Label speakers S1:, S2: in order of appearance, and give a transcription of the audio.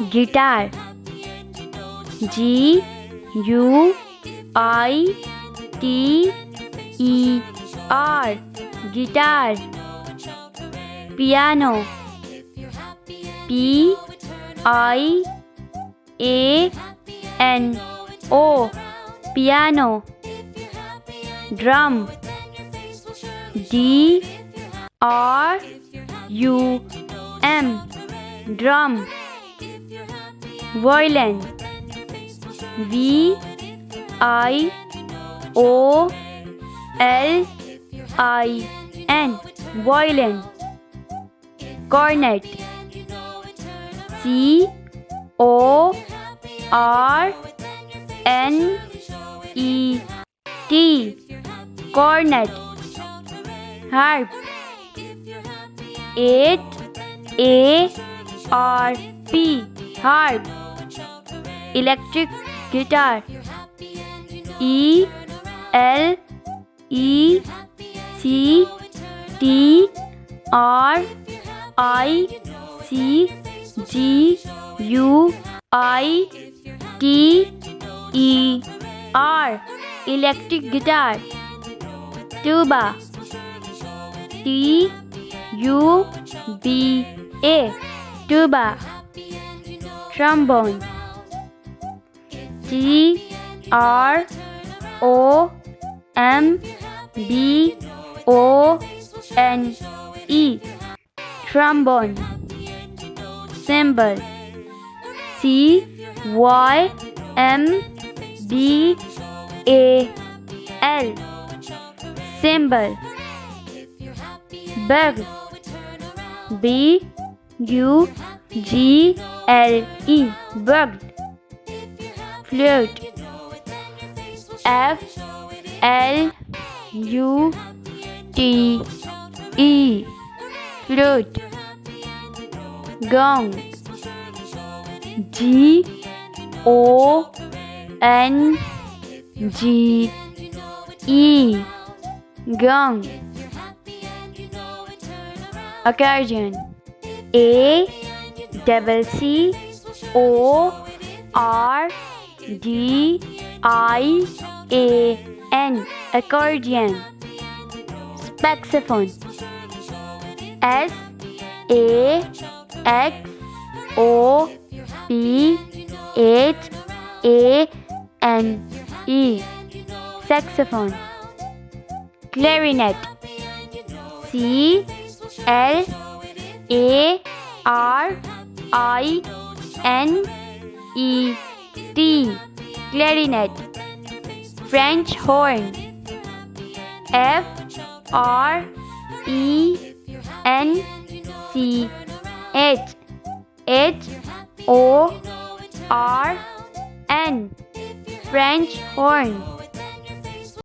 S1: guitar. G U I T E R, guitar. Piano. P I A N O, piano. Drum. D R U M, drum. Violin. V I O L I N, violin. Cornet. C O R N E T, cornet. Harp. H A R P, harp. Electric guitar. E L E C T R I C G U I T E R, electric guitar. Tuba. T U B A, tuba. Trombone. T R O M B O N E, trombone. Cymbal. C Y M B A L, cymbal. Bugle. B U G L E, bugle. Flute. F L U T E, flute. Gong. G O N G E, gong. Accordion. A double C O R D I A N, accordion. Saxophone. S A X O P H A N E, saxophone. Clarinet. C L A R I N E T, clarinet. French horn. F R E N C H O R N, French horn.